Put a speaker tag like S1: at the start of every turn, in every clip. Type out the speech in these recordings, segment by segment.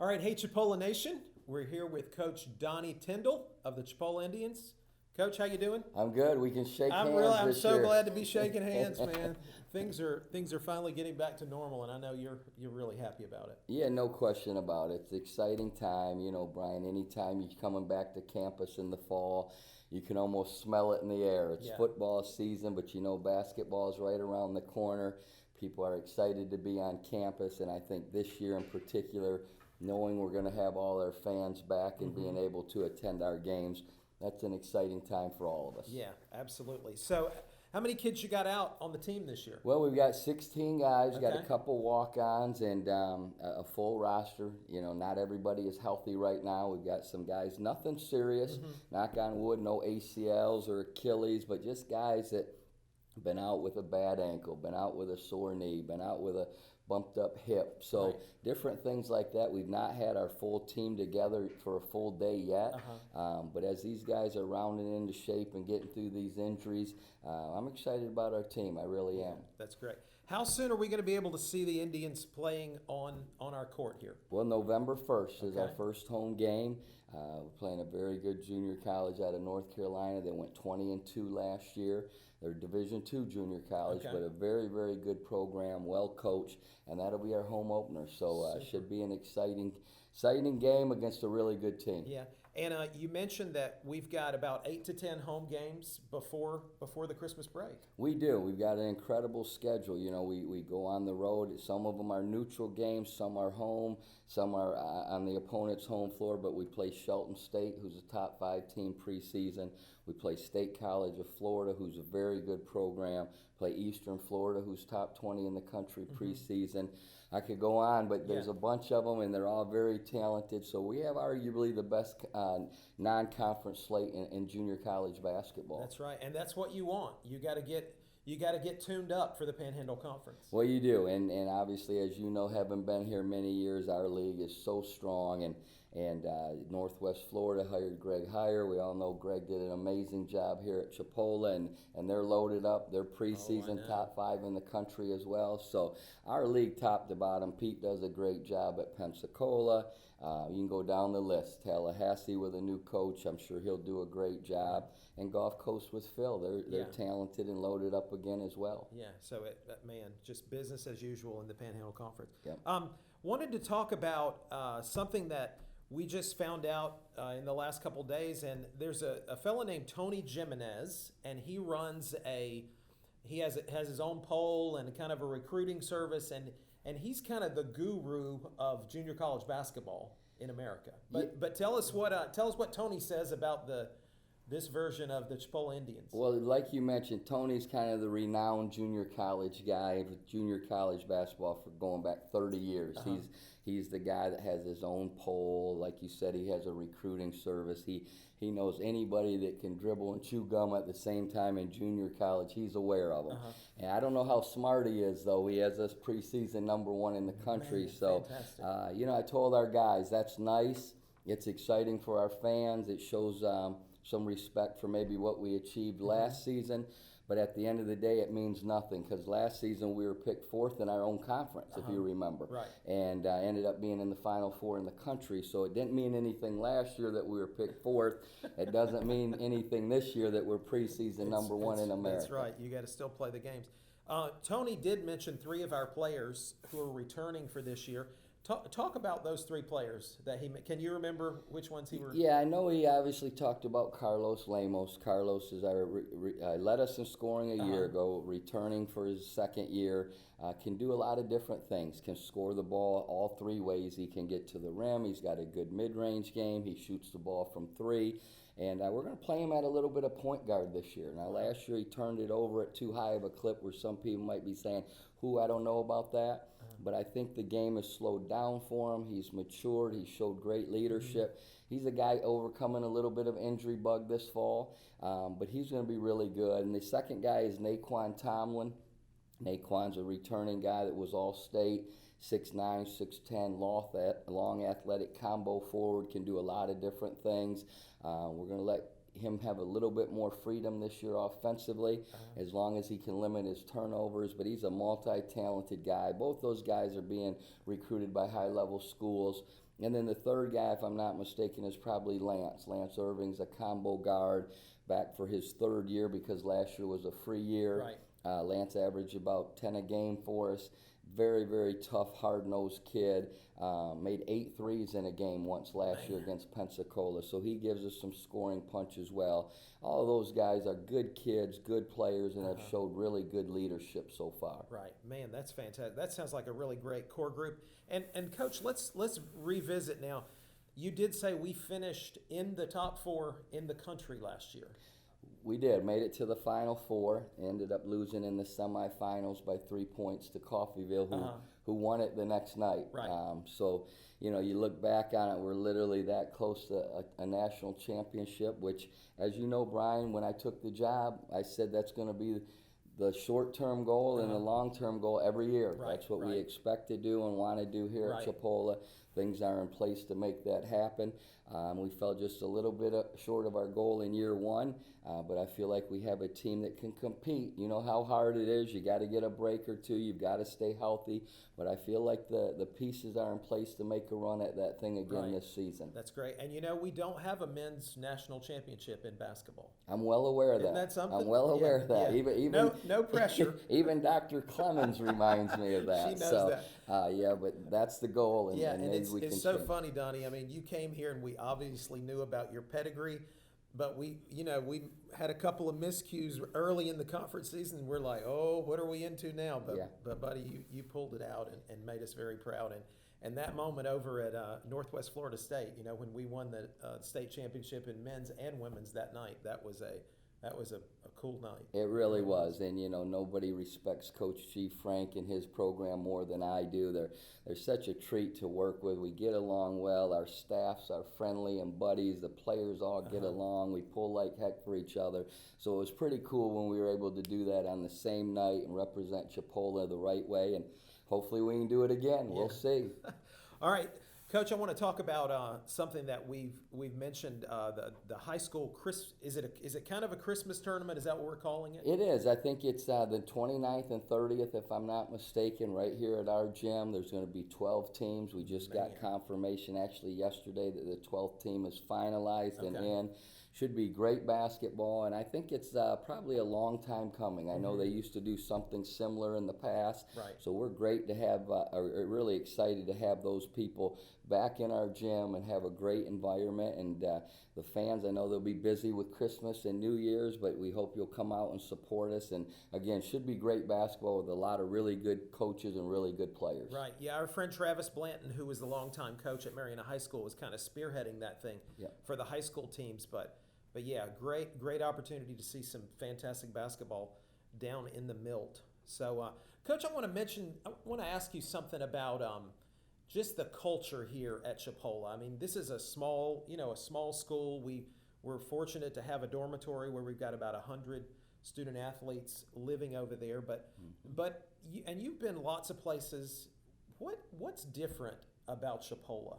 S1: All right, hey Chipola Nation, we're here with Coach Donnie Tyndall of the Chipola Indians. Coach, how you doing?
S2: I'm good. We can shake hands
S1: I'm
S2: this
S1: so
S2: year.
S1: glad to be shaking hands, man. Things are finally getting back to normal, and I know you're really happy about it.
S2: Yeah, no question about it. It's an exciting time. You know, Brian, anytime you're coming back to campus in the fall, you can almost smell it in the air. It's football season, but you know basketball is right around the corner. People are excited to be on campus, and I think this year in particular, knowing we're going to have all our fans back and being able to attend our games, that's an exciting time for all of us.
S1: Yeah, absolutely. So, how many kids you got out on the team this year?
S2: Well, we've got 16 guys, got a
S1: Okay.
S2: couple walk-ons, and a full roster. You know, not everybody is healthy right now. We've got some guys, nothing serious, knock on wood, no ACLs or Achilles, but just guys that been out with a bad ankle, been out with a sore knee, been out with a bumped up hip. So different things like that. We've not had our full team together for a full day yet. But as these guys are rounding into shape and getting through these injuries, I'm excited about our team. I really am.
S1: That's great. How soon are we going to be able to see the Indians playing on our court here?
S2: Well, November 1st is our
S1: Okay.
S2: first home game. We're playing a very good junior college out of North Carolina. They went 20-2 last year. They're Division II junior college,
S1: Okay.
S2: but a very, very good program, well coached, and that'll be our home opener. So should be an exciting game against a really good team.
S1: Yeah, and you mentioned that we've got about 8 to 10 home games before the Christmas break.
S2: We do. We've got an incredible schedule. You know, we go on the road. Some of them are neutral games, some are home, some are on the opponent's home floor, but we play Shelton State, who's a top 5 team preseason. We play State College of Florida, who's a very good program. Play Eastern Florida, who's top 20 in the country preseason. I could go on, but there's a bunch of them, and they're all very talented. So we have arguably the best non-conference slate in junior college basketball.
S1: That's right, and that's what you want. You got to get tuned up for the Panhandle Conference.
S2: Well, you do, and obviously, as you know, having been here many years, our league is so strong, and Northwest Florida hired Greg Heyer. We all know Greg did an amazing job here at Chipola, and they're loaded up. They're preseason top 5 in the country as well. So our league, top to bottom, Pete does a great job at Pensacola. You can go down the list. Tallahassee with a new coach, I'm sure he'll do a great job. And Gulf Coast with Phil, they're talented and loaded up again as well.
S1: Yeah, so man, just business as usual in the Panhandle Conference.
S2: Yep.
S1: Wanted to talk about something that we just found out in the last couple days, and there's a fellow named Tony Jimenez, and he runs he has his own poll and kind of a recruiting service, and he's kind of the guru of junior college basketball in America. But tell us what Tony says about this version of the Chipola Indians.
S2: Well, like you mentioned, Tony's kind of the renowned junior college guy with junior college basketball for going back 30 years. He's the guy that has his own poll. Like you said, he has a recruiting service. He knows anybody that can dribble and chew gum at the same time in junior college. He's aware of them. And I don't know how smart he is, though. He has us preseason #1 in the country.
S1: Man,
S2: you know, I told our guys, that's nice. It's exciting for our fans. It shows some respect for maybe what we achieved last season, but at the end of the day, it means nothing because last season we were picked 4th in our own conference, if you remember,
S1: Right.
S2: and ended up being in the Final Four in the country. So it didn't mean anything last year that we were picked 4th. It doesn't mean anything this year that we're preseason #1 in America.
S1: That's right. You got to still play the games. Tony did mention 3 of our players who are returning for this year. Talk about those 3 players that can you remember which ones he were?
S2: Yeah, I know he obviously talked about Carlos Lamos. Carlos is our led us in scoring a year ago, returning for his 2nd year. Can do a lot of different things. Can score the ball all 3 ways. He can get to the rim. He's got a good mid-range game. He shoots the ball from 3. And we're going to play him at a little bit of point guard this year. Now, last year he turned it over at too high of a clip where some people might be saying, I don't know about that. But I think the game has slowed down for him. He's matured. He showed great leadership. He's a guy overcoming a little bit of injury bug this fall, but he's going to be really good. And the second guy is Naquin Tomlin. Naquin's a returning guy that was all-state, 6'9", 6'10", long athletic combo forward, can do a lot of different things. We're going to let him have a little bit more freedom this year offensively, as long as he can limit his turnovers. But he's a multi-talented guy. Both those guys are being recruited by high-level schools. And then the third guy, if I'm not mistaken, is probably Lance. Lance Irving's a combo guard, back for his third year because last year was a free year.
S1: Right.
S2: Lance averaged about 10 a game for us. Very, very tough, hard-nosed kid. Made 8 threes in a game once last year against Pensacola. So he gives us some scoring punch as well. All of those guys are good kids, good players, and have showed really good leadership so far.
S1: Right. Man, that's fantastic. That sounds like a really great core group. And Coach, let's revisit now. You did say we finished in the top 4 in the country last year.
S2: We did. Made it to the Final Four. Ended up losing in the semifinals by 3 points to Coffeyville, who won it the next night.
S1: Right.
S2: So, you look back on it, we're literally that close to a national championship, which, as you know, Brian, when I took the job, I said that's going to be the short-term goal and the long-term goal every year.
S1: Right,
S2: That's what we
S1: right.
S2: expect to do and want to do here
S1: Right.
S2: at Chipola. Things are in place to make that happen. We fell just a little bit short of our goal in year one, but I feel like we have a team that can compete. You know how hard it is. You got to get a break or two. You've got to stay healthy. But I feel like the pieces are in place to make a run at that thing again
S1: Right.
S2: this season.
S1: That's great. And we don't have a men's national championship in basketball.
S2: I'm well aware of
S1: Isn't
S2: that.
S1: that something?
S2: I'm well aware of that.
S1: Yeah.
S2: Even
S1: No pressure.
S2: Even Dr. Clemens reminds me of that.
S1: She knows
S2: so,
S1: that.
S2: Yeah, but that's the goal, and,
S1: Yeah,
S2: and
S1: and
S2: maybe
S1: it's
S2: we can
S1: so
S2: change.
S1: funny, Donnie. I mean, you came here and we obviously knew about your pedigree, but we had a couple of miscues early in the conference season. And we're like, oh, what are we into now? But
S2: Yeah.
S1: but buddy, you pulled it out and made us very proud. And that moment over at Northwest Florida State, when we won the state championship in men's and women's that night, that was a cool night.
S2: It really was, and nobody respects Coach G. Frank and his program more than I do. They're such a treat to work with. We get along well. Our staffs are friendly and buddies. The players all get along. We pull like heck for each other. So it was pretty cool when we were able to do that on the same night and represent Chipola the right way. And hopefully we can do it again. We'll see.
S1: All right, Coach, I want to talk about something that we've mentioned. The high school is it kind of a Christmas tournament? Is that what we're calling it?
S2: It is. I think it's the 29th and 30th, if I'm not mistaken, right here at our gym. There's going to be 12 teams. We just got confirmation actually yesterday that the 12th team is finalized and in. Should be great basketball, and I think it's probably a long time coming. I know they used to do something similar in the past,
S1: Right.
S2: So we're great to have, really excited to have those people back in our gym and have a great environment. And the fans, I know they'll be busy with Christmas and New Year's, but we hope you'll come out and support us. And again, should be great basketball with a lot of really good coaches and really good players.
S1: Right. Yeah, our friend Travis Blanton, who was the longtime coach at Mariana High School, was kind of spearheading that thing for the high school teams. But yeah, great opportunity to see some fantastic basketball down in the Milt. So, Coach, I want to ask you something about just the culture here at Chipola. I mean, this is a small school. We're fortunate to have a dormitory where we've got about 100 student athletes living over there. But you've been lots of places. What's different about Chipola?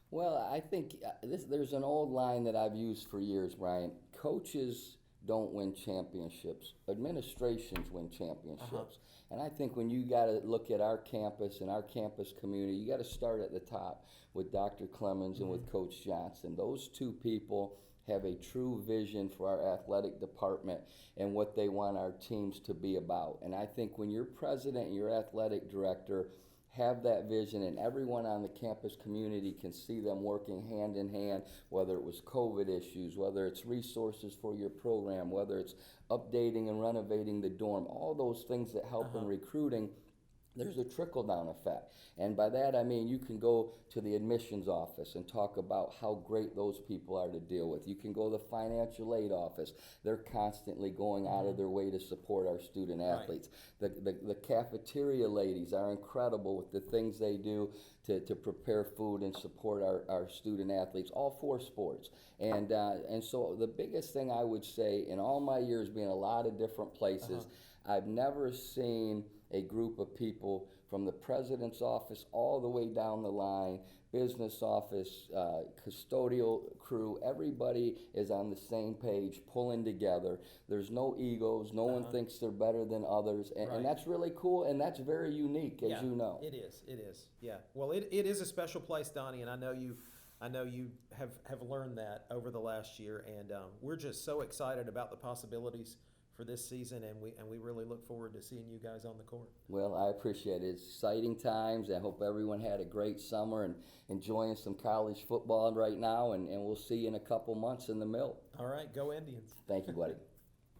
S2: Well, I think there's an old line that I've used for years, Brian. Coaches don't win championships. Administrations win championships. And I think when you got to look at our campus and our campus community, you got to start at the top with Dr. Clemens and with Coach Johnson. Those two people have a true vision for our athletic department and what they want our teams to be about. And I think when your president and your athletic director have that vision and everyone on the campus community can see them working hand in hand, whether it was COVID issues, whether it's resources for your program, whether it's updating and renovating the dorm, all those things that help in recruiting, there's a trickle-down effect. And by that I mean you can go to the admissions office and talk about how great those people are to deal with. You can go to the financial aid office. They're constantly going out of their way to support our student athletes. The cafeteria ladies are incredible with the things they do to prepare food and support our student athletes, all 4 sports. And so the biggest thing I would say in all my years being a lot of different places, I've never seen a group of people from the president's office all the way down the line, business office, custodial crew, everybody is on the same page, pulling together. There's no egos. No one thinks they're better than others, and that's really cool, and that's very unique, as you know.
S1: It is. It is. Yeah. Well, it is a special place, Donnie, and I know you have learned that over the last year, and we're just so excited about the possibilities for this season, and we really look forward to seeing you guys on the court.
S2: Well, I appreciate it. It's exciting times. I hope everyone had a great summer and enjoying some college football right now, and we'll see you in a couple months in the mill.
S1: All right, go Indians.
S2: Thank you, buddy.